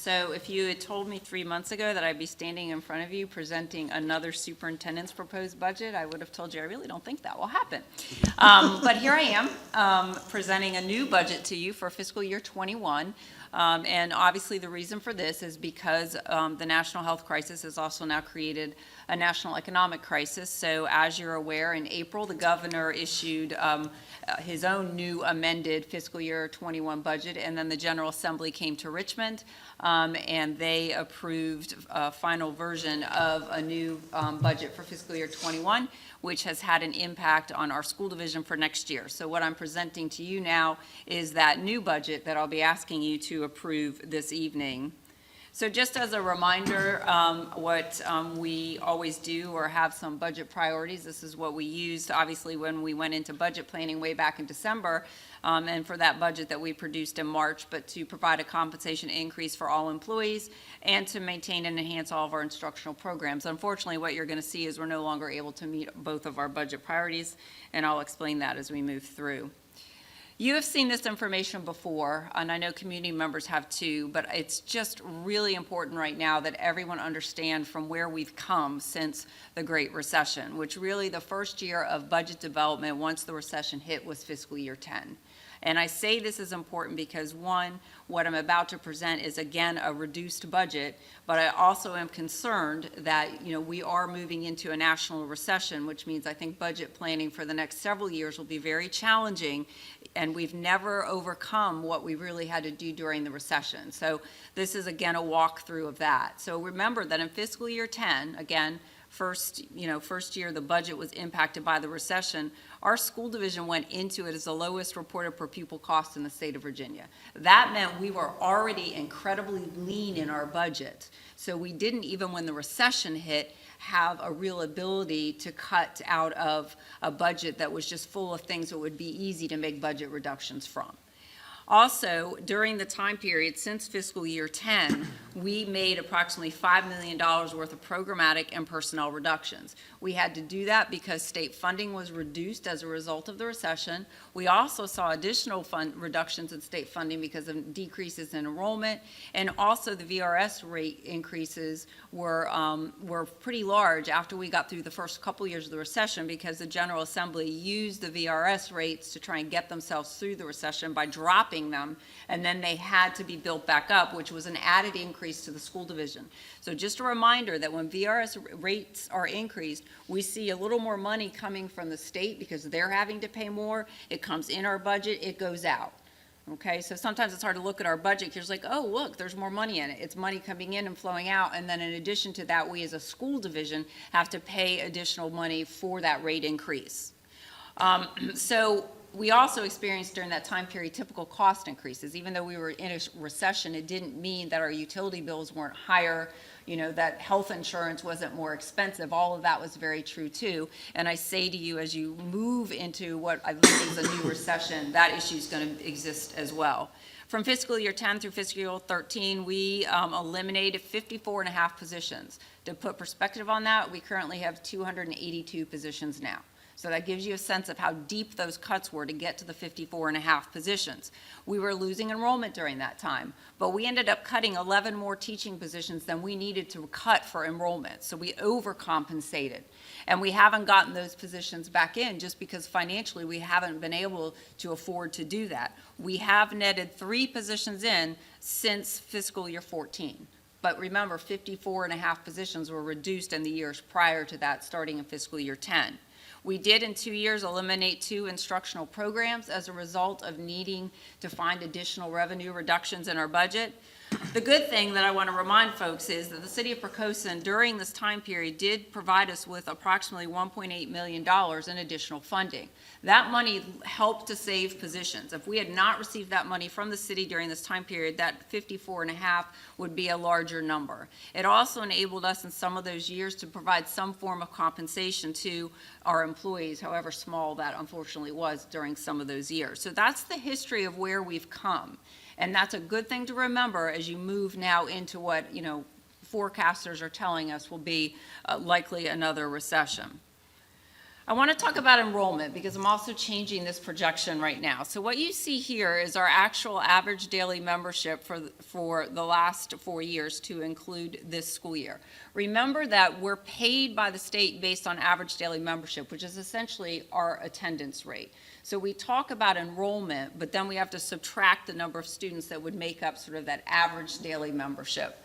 So if you had told me 3 months ago that I'd be standing in front of you presenting another superintendent's proposed budget, I would have told you I really don't think that will happen. But here I am presenting a new budget to you for fiscal year 21. And obviously the reason for this is because the national health crisis has also now created a national economic crisis. So as you're aware, in April, the governor issued his own new amended fiscal year 21 budget, and then the General Assembly came to Richmond and they approved a final version of a new budget for fiscal year 21, which has had an impact on our school division for next year. So what I'm presenting to you now is that new budget that I'll be asking you to approve this evening. So just as a reminder, what we always do or have some budget priorities, this is what we used obviously when we went into budget planning way back in December, and for that budget that we produced in March, but to provide a compensation increase for all employees and to maintain and enhance all of our instructional programs. Unfortunately, what you're going to see is we're no longer able to meet both of our budget priorities, and I'll explain that as we move through. You have seen this information before, and I know community members have too, but it's just really important right now that everyone understand from where we've come since the Great Recession, which really the first year of budget development once the recession hit was fiscal year 10. And I say this is important because, one, what I'm about to present is, again, a reduced budget, but I also am concerned that, we are moving into a national recession, which means I think budget planning for the next several years will be very challenging, and we've never overcome what we really had to do during the recession. So this is, again, a walkthrough of that. So remember that in fiscal year 10, again, first year the budget was impacted by the recession, our school division went into it as the lowest reported per pupil cost in the state of Virginia. That meant we were already incredibly lean in our budget. So we didn't, even when the recession hit, have a real ability to cut out of a budget that was just full of things that would be easy to make budget reductions from. Also, during the time period since fiscal year 10, we made approximately $5 million worth of programmatic and personnel reductions. We had to do that because state funding was reduced as a result of the recession. We also saw additional reductions in state funding because of decreases in enrollment, and also the VRS rate increases were pretty large after we got through the first couple years of the recession, because the General Assembly used the VRS rates to try and get themselves through the recession by dropping them, and then they had to be built back up, which was an added increase to the school division. So just a reminder that when VRS rates are increased, we see a little more money coming from the state because they're having to pay more. It comes in our budget, it goes out. Okay, so sometimes it's hard to look at our budget because it's like, oh, look, there's more money in it. It's money coming in and flowing out, and then in addition to that, we as a school division have to pay additional money for that rate increase. So we also experienced during that time period typical cost increases. Even though we were in a recession, it didn't mean that our utility bills weren't higher, that health insurance wasn't more expensive. All of that was very true too. And I say to you, as you move into what I think is a new recession, that issue is going to exist as well. From fiscal year 10 through fiscal year 13, we eliminated 54.5 positions. To put perspective on that, we currently have 282 positions now. So that gives you a sense of how deep those cuts were to get to the 54.5 positions. We were losing enrollment during that time, but we ended up cutting 11 more teaching positions than we needed to cut for enrollment. So we overcompensated, and we haven't gotten those positions back in just because financially we haven't been able to afford to do that. We have netted 3 positions in since fiscal year 14. But remember, 54.5 positions were reduced in the years prior to that, starting in fiscal year 10. We did in 2 years eliminate 2 instructional programs as a result of needing to find additional revenue reductions in our budget. The good thing that I want to remind folks is that the city of Poquoson during this time period did provide us with approximately $1.8 million in additional funding. That money helped to save positions. If we had not received that money from the city during this time period, that 54.5 would be a larger number. It also enabled us in some of those years to provide some form of compensation to our employees, however small that unfortunately was during some of those years. So that's the history of where we've come. And that's a good thing to remember as you move now into what, forecasters are telling us will be likely another recession. I want to talk about enrollment because I'm also changing this projection right now. So what you see here is our actual average daily membership for the last 4 years to include this school year. Remember that we're paid by the state based on average daily membership, which is essentially our attendance rate. So we talk about enrollment, but then we have to subtract the number of students that would make up sort of that average daily membership.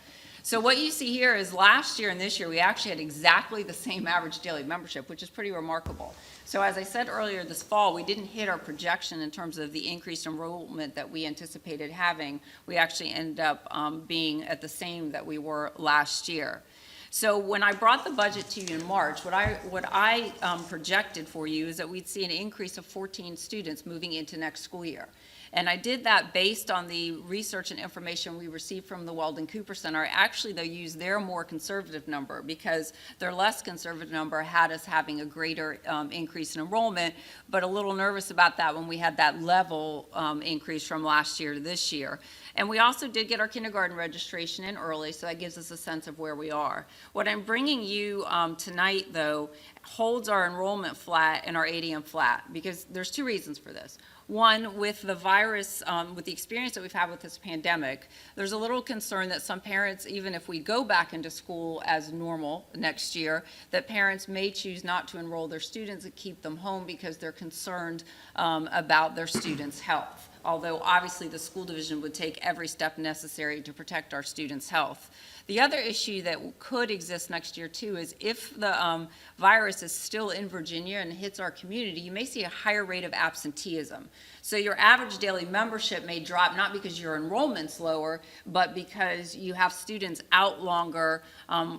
So what you see here is last year and this year, we actually had exactly the same average daily membership, which is pretty remarkable. So as I said earlier this fall, we didn't hit our projection in terms of the increased enrollment that we anticipated having. We actually ended up being at the same that we were last year. So when I brought the budget to you in March, what I projected for you is that we'd see an increase of 14 students moving into next school year. And I did that based on the research and information we received from the Weldon Cooper Center. Actually, they used their more conservative number because their less conservative number had us having a greater increase in enrollment, but a little nervous about that when we had that level increase from last year to this year. And we also did get our kindergarten registration in early, so that gives us a sense of where we are. What I'm bringing you tonight, though, holds our enrollment flat and our ADM flat, because there's two reasons for this. One, with the virus, with the experience that we've had with this pandemic, there's a little concern that some parents, even if we go back into school as normal next year, that parents may choose not to enroll their students and keep them home because they're concerned about their students' health. Although obviously the school division would take every step necessary to protect our students' health. The other issue that could exist next year too is if the virus is still in Virginia and hits our community, you may see a higher rate of absenteeism. So your average daily membership may drop, not because your enrollment's lower, but because you have students out longer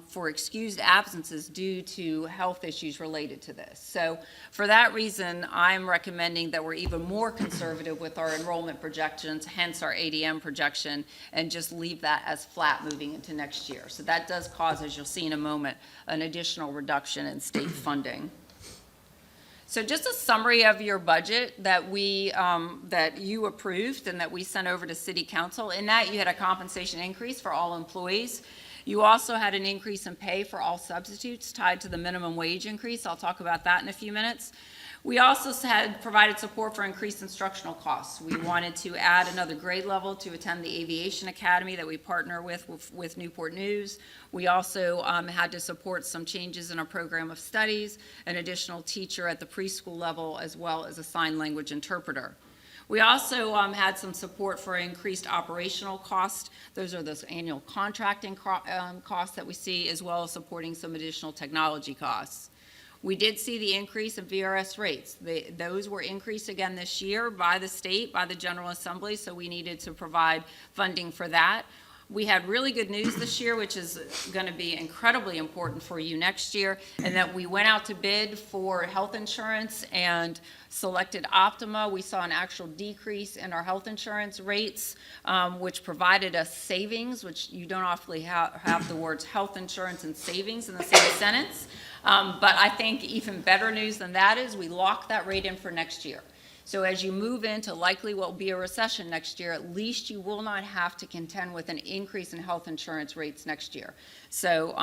for excused absences due to health issues related to this. So for that reason, I'm recommending that we're even more conservative with our enrollment projections, hence our ADM projection, and just leave that as flat moving into next year. So that does cause, as you'll see in a moment, an additional reduction in state funding. So just a summary of your budget that that you approved and that we sent over to City Council. In that, you had a compensation increase for all employees. You also had an increase in pay for all substitutes tied to the minimum wage increase. I'll talk about that in a few minutes. We also had provided support for increased instructional costs. We wanted to add another grade level to attend the Aviation Academy that we partner with Newport News. We also had to support some changes in our program of studies, an additional teacher at the preschool level, as well as a sign language interpreter. We also had some support for increased operational costs. Those are those annual contracting costs that we see, as well as supporting some additional technology costs. We did see the increase in VRS rates. Those were increased again this year by the state, by the General Assembly, so we needed to provide funding for that. We had really good news this year, which is going to be incredibly important for you next year, and that we went out to bid for health insurance and selected Optima. We saw an actual decrease in our health insurance rates, which provided us savings, which you don't often have the words health insurance and savings in the same sentence. But I think even better news than that is we locked that rate in for next year. So as you move into likely what will be a recession next year, at least you will not have to contend with an increase in health insurance rates next year. So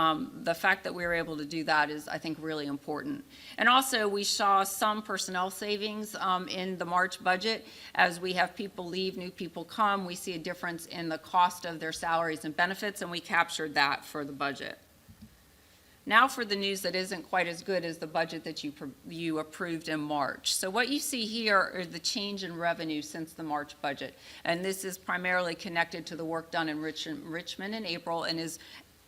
the fact that we were able to do that is, I think, really important. And also, we saw some personnel savings in the March budget. As we have people leave, new people come, we see a difference in the cost of their salaries and benefits, and we captured that for the budget. Now for the news that isn't quite as good as the budget that you approved in March. So what you see here is the change in revenue since the March budget. And this is primarily connected to the work done in Richmond in April and is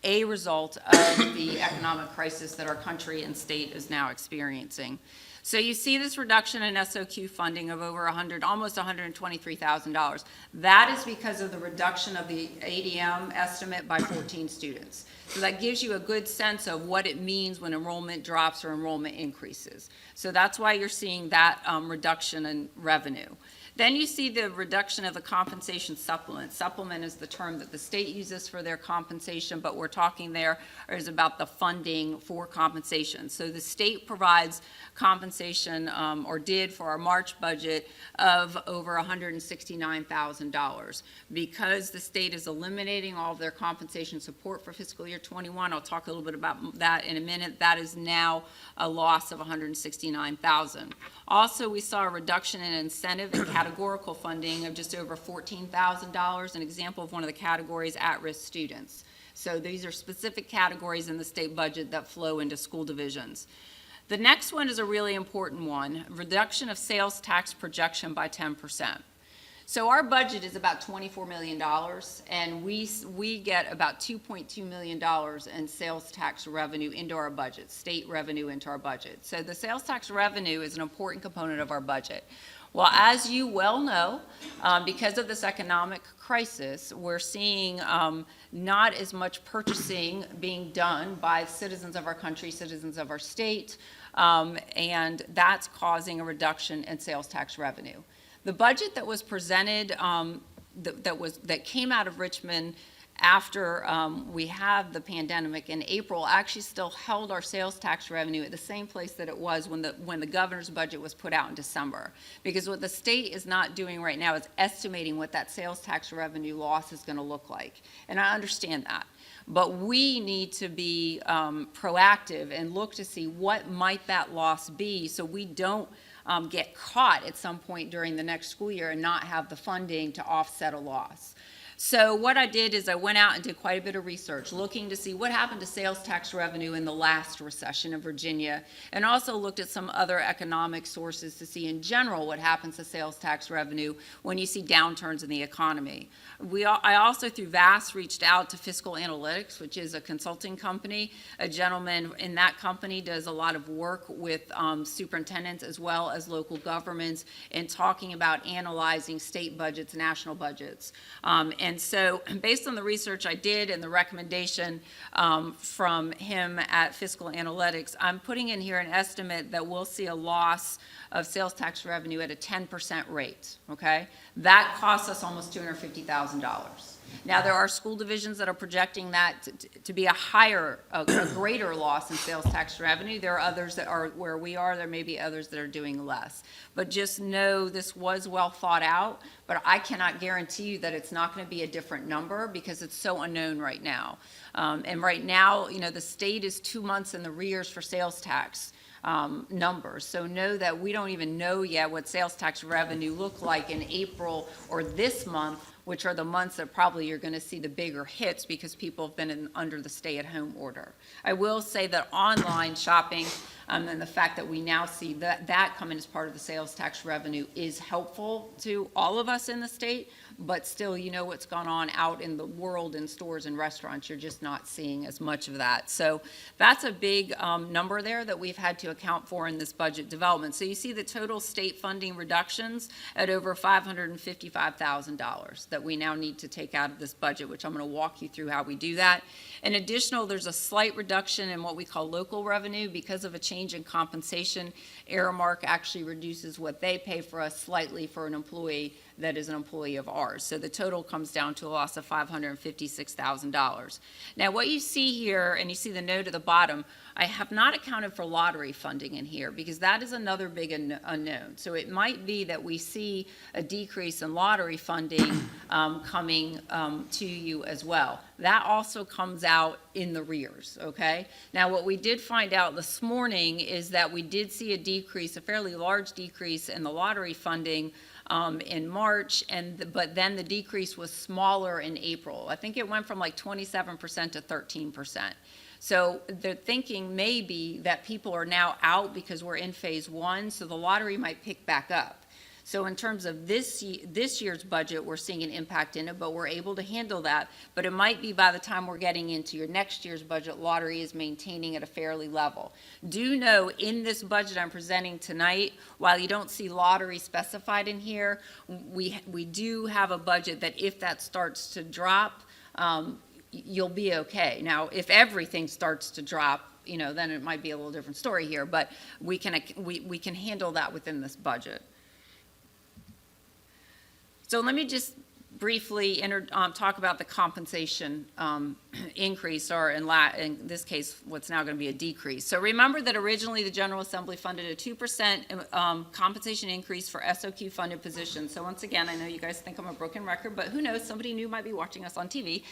a result of the economic crisis that our country and state is now experiencing. So you see this reduction in SOQ funding of over almost $123,000. That is because of the reduction of the ADM estimate by 14 students. So that gives you a good sense of what it means when enrollment drops or enrollment increases. So that's why you're seeing that reduction in revenue. Then you see the reduction of the compensation supplement. Supplement is the term that the state uses for their compensation, but we're talking there is about the funding for compensation. So the state provides compensation, or did for our March budget, of over $169,000. Because the state is eliminating all of their compensation support for fiscal year 21, I'll talk a little bit about that in a minute, that is now a loss of $169,000. Also, we saw a reduction in incentive and categorical funding of just over $14,000, an example of one of the categories, at-risk students. So these are specific categories in the state budget that flow into school divisions. The next one is a really important one, reduction of sales tax projection by 10%. So our budget is about $24 million, and we get about $2.2 million in sales tax revenue into our budget, state revenue into our budget. So the sales tax revenue is an important component of our budget. Well, as you well know, because of this economic crisis, we're seeing not as much purchasing being done by citizens of our country, citizens of our state, and that's causing a reduction in sales tax revenue. The budget that was presented, that came out of Richmond after we had the pandemic in April, actually still held our sales tax revenue at the same place that it was when the governor's budget was put out in December. Because what the state is not doing right now is estimating what that sales tax revenue loss is going to look like. And I understand that. But we need to be proactive and look to see what might that loss be, so we don't get caught at some point during the next school year and not have the funding to offset a loss. So what I did is I went out and did quite a bit of research looking to see what happened to sales tax revenue in the last recession in Virginia, and also looked at some other economic sources to see in general what happens to sales tax revenue when you see downturns in the economy. I also, through VAST, reached out to Fiscal Analytics, which is a consulting company. A gentleman in that company does a lot of work with superintendents as well as local governments in talking about analyzing state budgets, national budgets. And so based on the research I did and the recommendation from him at Fiscal Analytics, I'm putting in here an estimate that we'll see a loss of sales tax revenue at a 10% rate, okay? That costs us almost $250,000. Now, there are school divisions that are projecting that to be a greater loss in sales tax revenue. There are others that are where we are. There may be others that are doing less. But just know this was well thought out, but I cannot guarantee you that it's not going to be a different number because it's so unknown right now. And right now, you know, the state is 2 months in the rears for sales tax numbers. So know that we don't even know yet what sales tax revenue look like in April or this month, which are the months that probably you're going to see the bigger hits because people have been under the stay-at-home order. I will say that online shopping and the fact that we now see that come in as part of the sales tax revenue is helpful to all of us in the state, but still, you know what's gone on out in the world in stores and restaurants. You're just not seeing as much of that. So that's a big number there that we've had to account for in this budget development. So you see the total state funding reductions at over $555,000 that we now need to take out of this budget, which I'm going to walk you through how we do that. In addition, there's a slight reduction in what we call local revenue because of a change in compensation. Aramark actually reduces what they pay for us slightly for an employee that is an employee of ours. So the total comes down to a loss of $556,000. Now what you see here, and you see the note at the bottom, I have not accounted for lottery funding in here because that is another big unknown. So it might be that we see a decrease in lottery funding coming to you as well. That also comes out in the rears, okay? Now what we did find out this morning is that we did see a decrease, a fairly large decrease in the lottery funding in March, but then the decrease was smaller in April. I think it went from like 27% to 13%. So they're thinking maybe that people are now out because we're in phase one, so the lottery might pick back up. So in terms of this year's budget, we're seeing an impact in it, but we're able to handle that. But it might be by the time we're getting into your next year's budget, lottery is maintaining at a fairly level. Do know in this budget I'm presenting tonight, while you don't see lottery specified in here, we do have a budget that if that starts to drop, you'll be okay. Now, if everything starts to drop, you know, then it might be a little different story here, but we can handle that within this budget. So let me just briefly talk about the compensation increase, or in this case, what's now going to be a decrease. So remember that originally the General Assembly funded a 2% compensation increase for SOQ funded positions. So once again, I know you guys think I'm a broken record, but who knows, somebody new might be watching us on TV.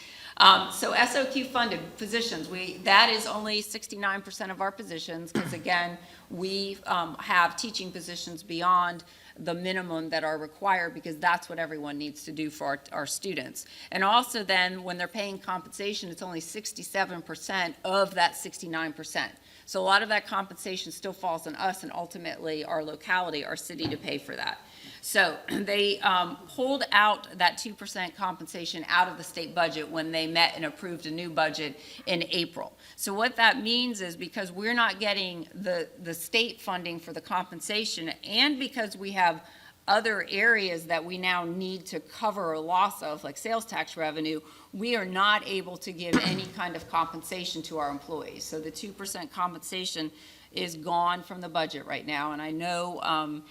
So SOQ funded positions, that is only 69% of our positions, because again, we have teaching positions beyond the minimum that are required, because that's what everyone needs to do for our students. And also then, when they're paying compensation, it's only 67% of that 69%. So a lot of that compensation still falls on us and ultimately our locality, our city, to pay for that. So they pulled out that 2% compensation out of the state budget when they met and approved a new budget in April. So what that means is, because we're not getting the state funding for the compensation, and because we have other areas that we now need to cover a loss of, like sales tax revenue, we are not able to give any kind of compensation to our employees. So the 2% compensation is gone from the budget right now, and I know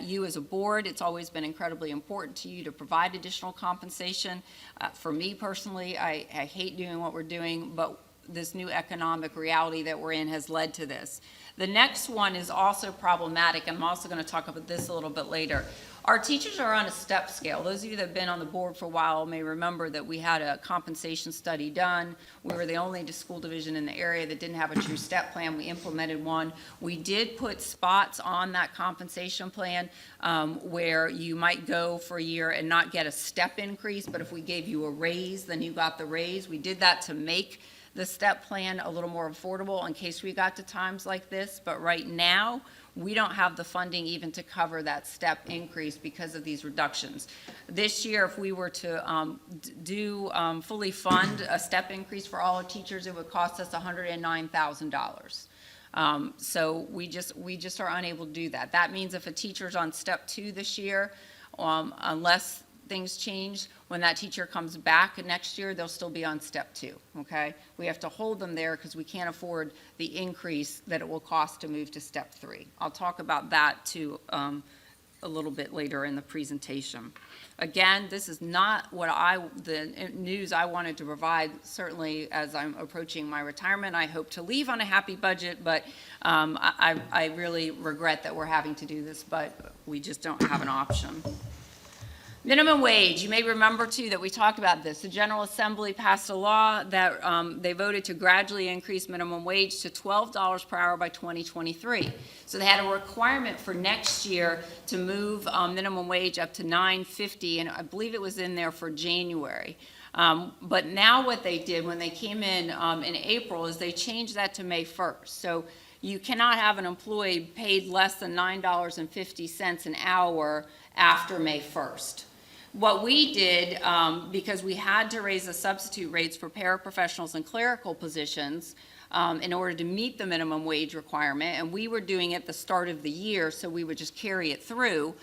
you as a board, it's always been incredibly important to you to provide additional compensation. For me personally, I hate doing what we're doing, but this new economic reality that we're in has led to this. The next one is also problematic, and I'm also going to talk about this a little bit later. Our teachers are on a step scale. Those of you that have been on the board for a while may remember that we had a compensation study done. We were the only school division in the area that didn't have a true step plan. We implemented one. We did put spots on that compensation plan where you might go for a year and not get a step increase, but if we gave you a raise, then you got the raise. We did that to make the step plan a little more affordable in case we got to times like this, but right now we don't have the funding even to cover that step increase because of these reductions. This year, if we were to fully fund a step increase for all our teachers, it would cost us $109,000. So we just are unable to do that. That means if a teacher's on step 2 this year, unless things change, when that teacher comes back next year, they'll still be on step 2, okay? We have to hold them there because we can't afford the increase that it will cost to move to step 3. I'll talk about that too a little bit later in the presentation. Again, this is not the news I wanted to provide. Certainly, as I'm approaching my retirement, I hope to leave on a happy budget, but I really regret that we're having to do this, but we just don't have an option. Minimum wage, you may remember too that we talked about this. The General Assembly passed a law that they voted to gradually increase minimum wage to $12 per hour by 2023. So they had a requirement for next year to move minimum wage up to $9.50, and I believe it was in there for January. But now what they did when they came in April is they changed that to May 1st. So you cannot have an employee paid less than $9.50 an hour after May 1st. What we did, because we had to raise the substitute rates for paraprofessionals and clerical positions in order to meet the minimum wage requirement, and we were doing it at the start of the year, so we would just carry it through.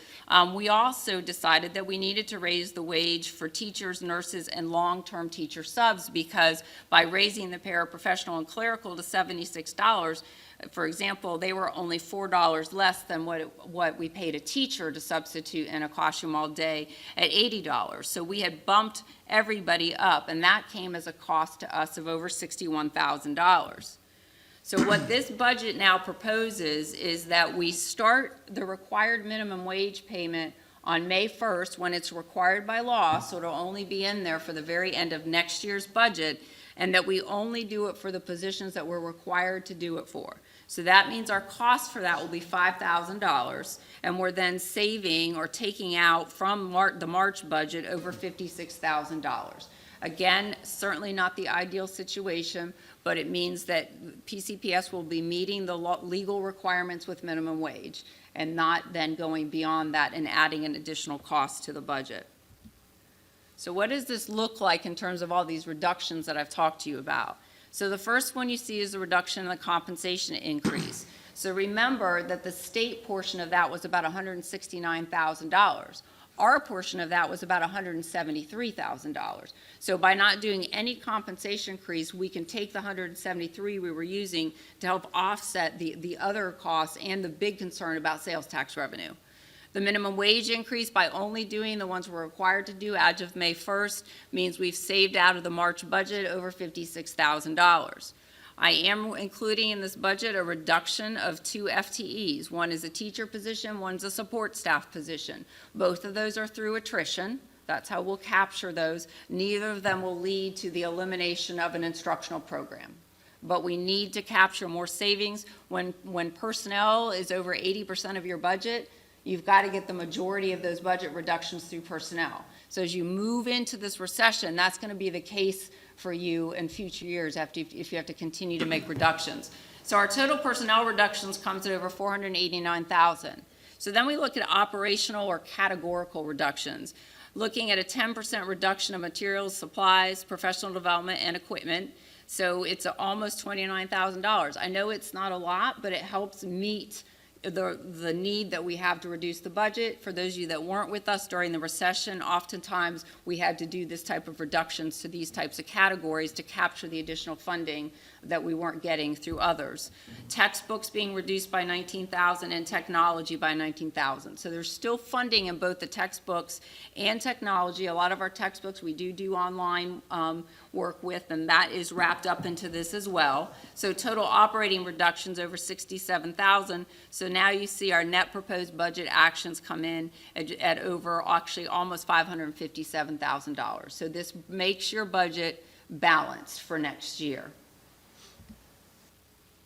We also decided that we needed to raise the wage for teachers, nurses, and long-term teacher subs, because by raising the paraprofessional and clerical to $76, for example, they were only $4 less than what we paid a teacher to substitute in a classroom all day at $80. So we had bumped everybody up, and that came as a cost to us of over $61,000. So what this budget now proposes is that we start the required minimum wage payment on May 1st when it's required by law, so it'll only be in there for the very end of next year's budget, and that we only do it for the positions that we're required to do it for. So that means our cost for that will be $5,000, and we're then saving or taking out from the March budget over $56,000. Again, certainly not the ideal situation, but it means that PCPS will be meeting the legal requirements with minimum wage and not then going beyond that and adding an additional cost to the budget. So what does this look like in terms of all these reductions that I've talked to you about? So the first one you see is the reduction in the compensation increase. So remember that the state portion of that was about $169,000. Our portion of that was about $173,000. So by not doing any compensation increase, we can take the $173,000 we were using to help offset the other costs and the big concern about sales tax revenue. The minimum wage increase, by only doing the ones we're required to do as of May 1st, means we've saved out of the March budget over $56,000. I am including in this budget a reduction of 2 FTEs. One is a teacher position, one's a support staff position. Both of those are through attrition. That's how we'll capture those. Neither of them will lead to the elimination of an instructional program. But we need to capture more savings. When personnel is over 80% of your budget, you've got to get the majority of those budget reductions through personnel. So as you move into this recession, that's going to be the case for you in future years if you have to continue to make reductions. So our total personnel reductions comes at over $489,000. So then we look at operational or categorical reductions, looking at a 10% reduction of materials, supplies, professional development, and equipment. So it's almost $29,000. I know it's not a lot, but it helps meet the need that we have to reduce the budget. For those of you that weren't with us during the recession, oftentimes we had to do this type of reductions to these types of categories to capture the additional funding that we weren't getting through others. Textbooks being reduced by $19,000 and technology by $19,000. So there's still funding in both the textbooks and technology. A lot of our textbooks we do online work with, and that is wrapped up into this as well. So total operating reductions over $67,000. So now you see our net proposed budget actions come in at over actually almost $557,000. So this makes your budget balanced for next year.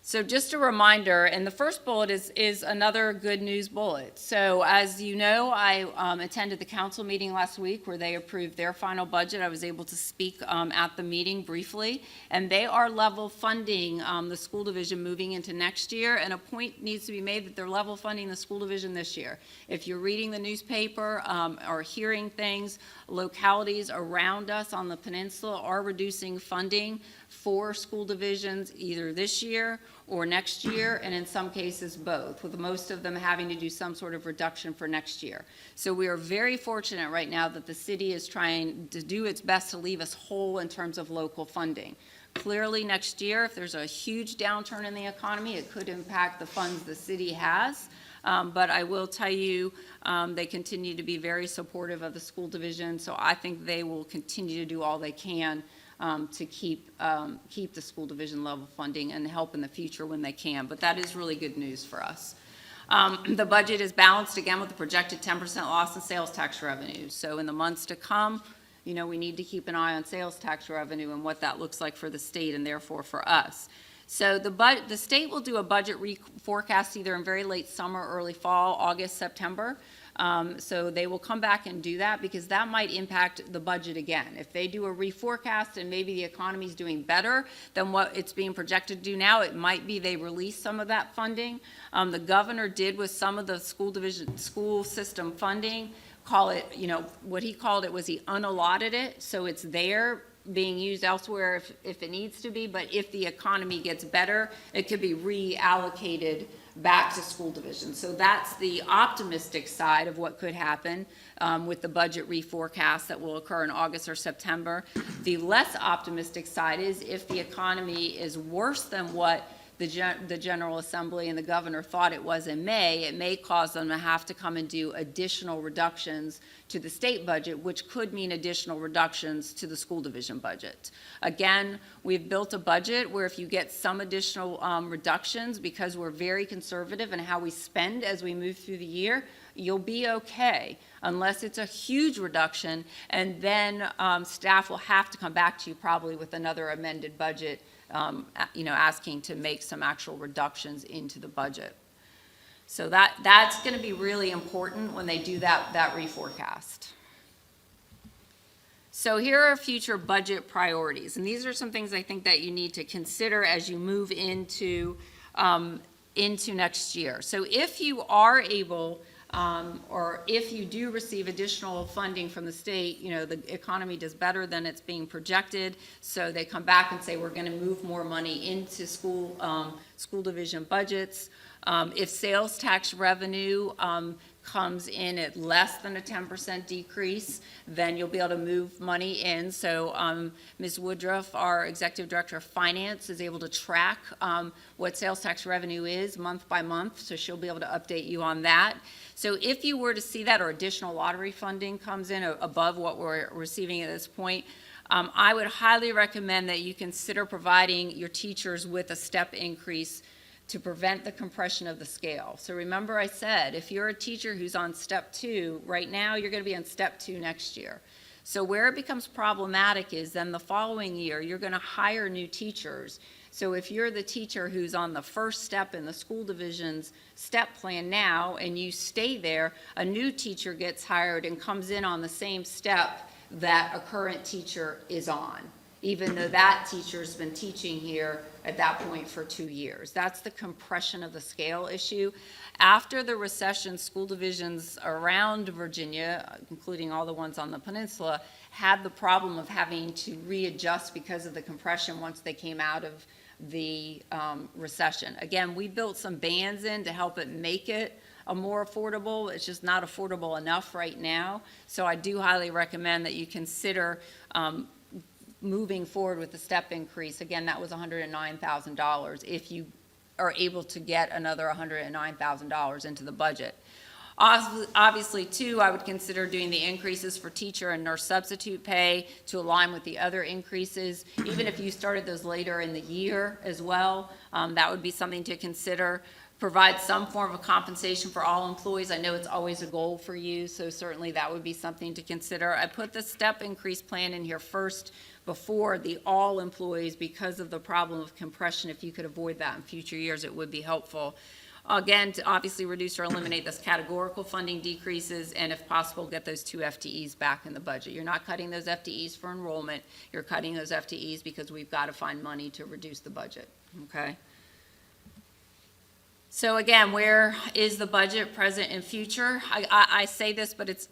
So just a reminder, and the first bullet is another good news bullet. So as you know, I attended the council meeting last week where they approved their final budget. I was able to speak at the meeting briefly, and they are level funding the school division moving into next year, and a point needs to be made that they're level funding the school division this year. If you're reading the newspaper or hearing things, localities around us on the peninsula are reducing funding for school divisions either this year or next year, and in some cases both, with most of them having to do some sort of reduction for next year. So we are very fortunate right now that the city is trying to do its best to leave us whole in terms of local funding. Clearly next year, if there's a huge downturn in the economy, it could impact the funds the city has. But I will tell you, they continue to be very supportive of the school division, so I think they will continue to do all they can to keep the school division level funding and help in the future when they can. But that is really good news for us. The budget is balanced again with the projected 10% loss in sales tax revenue. So in the months to come, you know, we need to keep an eye on sales tax revenue and what that looks like for the state and therefore for us. So the state will do a budget forecast either in very late summer, early fall, August, September. So they will come back and do that because that might impact the budget again. If they do a reforecast and maybe the economy is doing better than what it's being projected to do now, it might be they release some of that funding. The governor did with some of the school system funding, call it, you know, what he called it was he unallotted it, so it's there being used elsewhere if it needs to be, but if the economy gets better, it could be reallocated back to school divisions. So that's the optimistic side of what could happen with the budget reforecast that will occur in August or September. The less optimistic side is if the economy is worse than what the General Assembly and the governor thought it was in May, it may cause them to have to come and do additional reductions to the state budget, which could mean additional reductions to the school division budget. Again, we've built a budget where if you get some additional reductions, because we're very conservative in how we spend as we move through the year, you'll be okay, unless it's a huge reduction, and then staff will have to come back to you probably with another amended budget, you know, asking to make some actual reductions into the budget. So that's going to be really important when they do that reforecast. So here are future budget priorities, and these are some things I think that you need to consider as you move into next year. So if you are able, or if you do receive additional funding from the state, you know, the economy does better than it's being projected, so they come back and say we're going to move more money into school division budgets. If sales tax revenue comes in at less than a 10% decrease, then you'll be able to move money in. So Ms. Woodruff, our Executive Director of Finance, is able to track what sales tax revenue is month by month, so she'll be able to update you on that. So if you were to see that or additional lottery funding comes in above what we're receiving at this point, I would highly recommend that you consider providing your teachers with a step increase to prevent the compression of the scale. So remember I said, if you're a teacher who's on step 2, right now you're going to be on step 2 next year. So where it becomes problematic is then the following year you're going to hire new teachers. So if you're the teacher who's on the first step in the school division's step plan now and you stay there, a new teacher gets hired and comes in on the same step that a current teacher is on, even though that teacher's been teaching here at that point for 2 years. That's the compression of the scale issue. After the recession, school divisions around Virginia, including all the ones on the peninsula, had the problem of having to readjust because of the compression once they came out of the recession. Again, we built some bands in to help it make it more affordable. It's just not affordable enough right now. So I do highly recommend that you consider moving forward with the step increase. Again, that was $109,000 if you are able to get another $109,000 into the budget. Obviously, too, I would consider doing the increases for teacher and nurse substitute pay to align with the other increases. Even if you started those later in the year as well, that would be something to consider. Provide some form of compensation for all employees. I know it's always a goal for you, so certainly that would be something to consider. I put the step increase plan in here first before the all employees because of the problem of compression. If you could avoid that in future years, it would be helpful. Again, to obviously reduce or eliminate those categorical funding decreases, and if possible, get those 2 FTEs back in the budget. You're not cutting those FTEs for enrollment. You're cutting those FTEs because we've got to find money to reduce the budget, okay? So again, where is the budget present and future? I say this, but it's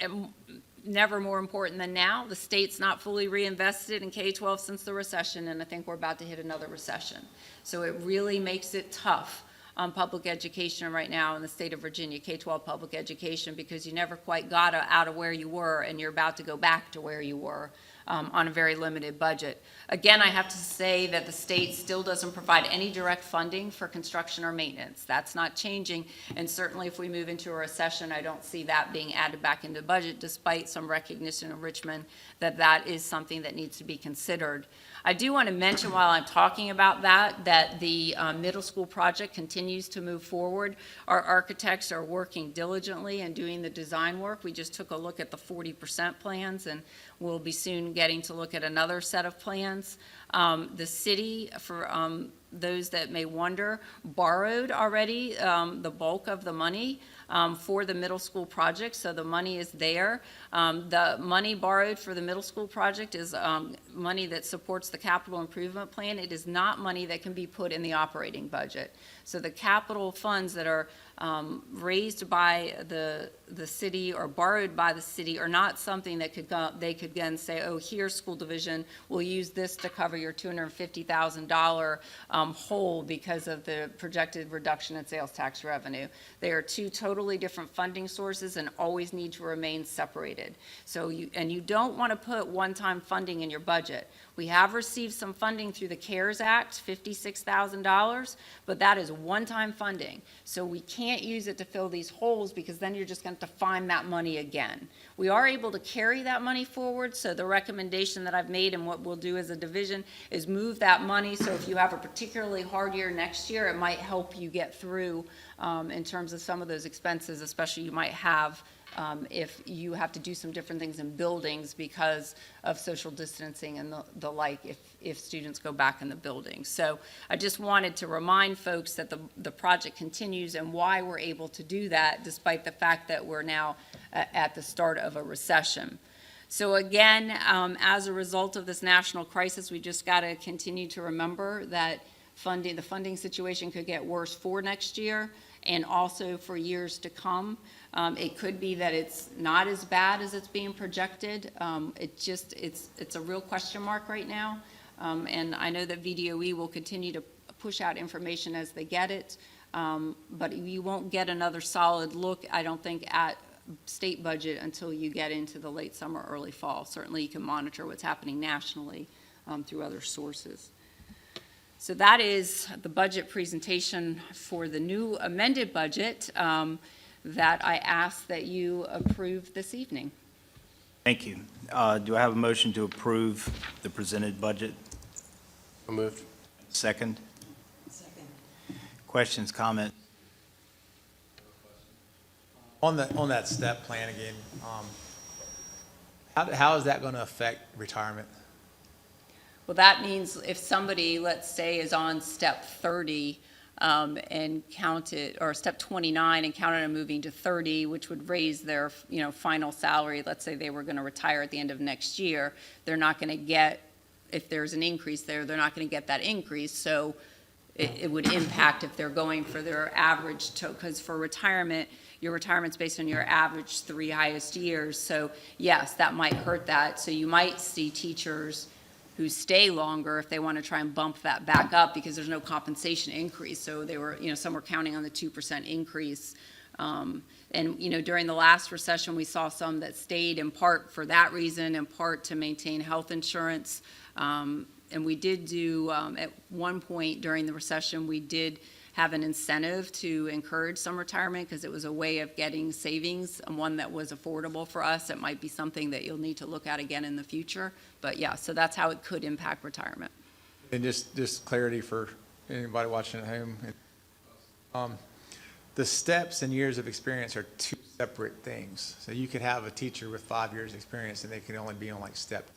never more important than now. The state's not fully reinvested in K-12 since the recession, and I think we're about to hit another recession. So it really makes it tough on public education right now in the state of Virginia, K-12 public education, because you never quite got out of where you were, and you're about to go back to where you were on a very limited budget. Again, I have to say that the state still doesn't provide any direct funding for construction or maintenance. That's not changing, and certainly if we move into a recession, I don't see that being added back into budget, despite some recognition in Richmond that that is something that needs to be considered. I do want to mention while I'm talking about that the middle school project continues to move forward. Our architects are working diligently and doing the design work. We just took a look at the 40% plans, and we'll be soon getting to look at another set of plans. The city, for those that may wonder, borrowed already the bulk of the money for the middle school project, so the money is there. The money borrowed for the middle school project is money that supports the capital improvement plan. It is not money that can be put in the operating budget. So the capital funds that are raised by the city or borrowed by the city are not something that they could then say, oh, here, school division, we'll use this to cover your $250,000 hole because of the projected reduction in sales tax revenue. They are two totally different funding sources and always need to remain separated. So you don't want to put one-time funding in your budget. We have received some funding through the CARES Act, $56,000, but that is one-time funding. So we can't use it to fill these holes because then you're just going to find that money again. We are able to carry that money forward, so the recommendation that I've made and what we'll do as a division is move that money, so if you have a particularly hard year next year, it might help you get through in terms of some of those expenses, especially you might have if you have to do some different things in buildings because of social distancing and the like if students go back in the building. So I just wanted to remind folks that the project continues and why we're able to do that despite the fact that we're now at the start of a recession. So again, as a result of this national crisis, we just got to continue to remember that the funding situation could get worse for next year and also for years to come. It could be that it's not as bad as it's being projected. It's a real question mark right now. And I know that VDOE will continue to push out information as they get it. But you won't get another solid look, I don't think, at state budget until you get into the late summer, early fall. Certainly, you can monitor what's happening nationally through other sources. So that is the budget presentation for the new amended budget that I ask that you approve this evening. Thank you. Do I have a motion to approve the presented budget? So moved. Second? Second. Questions, comments? On that step plan again, how is that going to affect retirement? Well, that means if somebody, let's say, is on step 30 and counted, or step 29 and counted on moving to 30, which would raise their, final salary. Let's say they were going to retire at the end of next year. They're not going to get, if there's an increase there, they're not going to get that increase. So it would impact if they're going for their average, because for retirement, your retirement's based on your average 3 highest years. So yes, that might hurt that. So you might see teachers who stay longer if they want to try and bump that back up because there's no compensation increase. So they were, some were counting on the 2% increase. And, during the last recession, we saw some that stayed in part for that reason, in part to maintain health insurance. And we did do, at one point during the recession, we did have an incentive to encourage some retirement because it was a way of getting savings, and one that was affordable for us. It might be something that you'll need to look at again in the future. But yeah, so that's how it could impact retirement. And just clarity for anybody watching at home. The steps and years of experience are two separate things. So you could have a teacher with 5 years experience and they can only be on like step.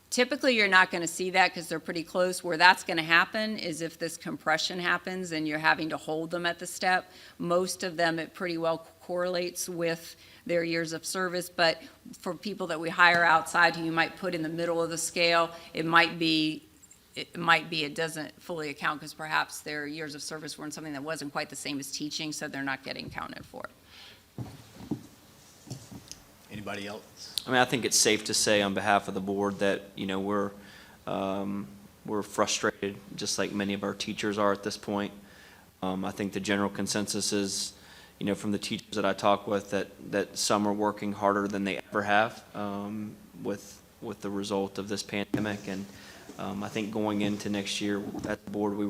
Typically, you're not going to see that because they're pretty close. Where that's going to happen is if this compression happens and you're having to hold them at the step. Most of them, it pretty well correlates with their years of service. But for people that we hire outside who you might put in the middle of the scale, it doesn't fully account because perhaps their years of service were in something that wasn't quite the same as teaching, so they're not getting counted for it. Anybody else? I mean, I think it's safe to say on behalf of the board that, we're frustrated, just like many of our teachers are at this point. I think the general consensus is, from the teachers that I talk with, that some are working harder than they ever have with the result of this pandemic. And I think going into next year at the board, we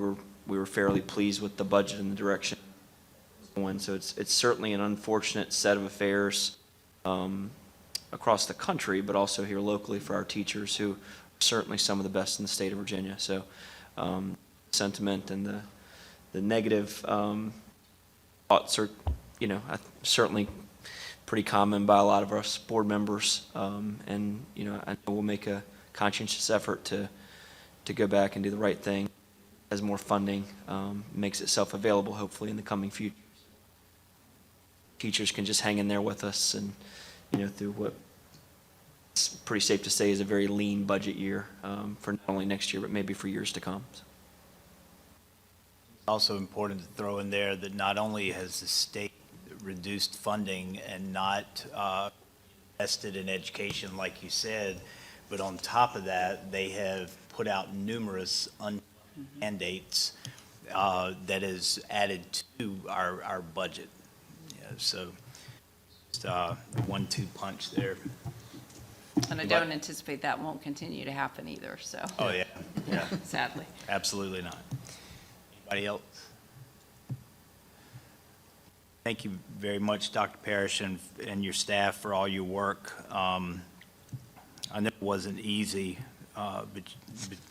were fairly pleased with the budget and the direction it was going. So it's certainly an unfortunate set of affairs across the country, but also here locally for our teachers, who are certainly some of the best in the state of Virginia. So sentiment and the negative thoughts are, certainly pretty common by a lot of us board members. And I know we'll make a conscientious effort to go back and do the right thing as more funding makes itself available, hopefully, in the coming future. Teachers can just hang in there with us and, through what it's pretty safe to say is a very lean budget year for not only next year, but maybe for years to come. So. It's also important to throw in there that not only has the state reduced funding and not invested in education, like you said, but on top of that, they have put out numerous mandates that is added to our budget. So just a 1-2 punch there. And I don't anticipate that won't continue to happen either, so. Oh, yeah. Sadly. Absolutely not. Anybody else? Thank you very much, Dr. Parrish, and your staff for all your work. I know it wasn't easy, but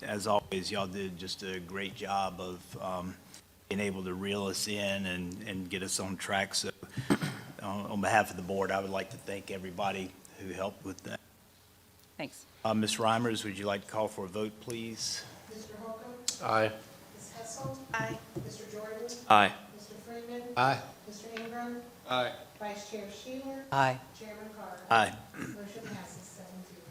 as always, y'all did just a great job of being able to reel us in and get us on track. So on behalf of the board, I would like to thank everybody who helped with that. Thanks. Ms. Reimers, would you like to call for a vote, please? Mr. Holcomb? Aye. Ms. Hessel? Aye. Mr. Jordan? Aye. Mr. Freeman? Aye. Mr. Ingram? Aye. Vice Chair Sheeler? Aye. Chairman Carter? Aye. Motion passes 7-0.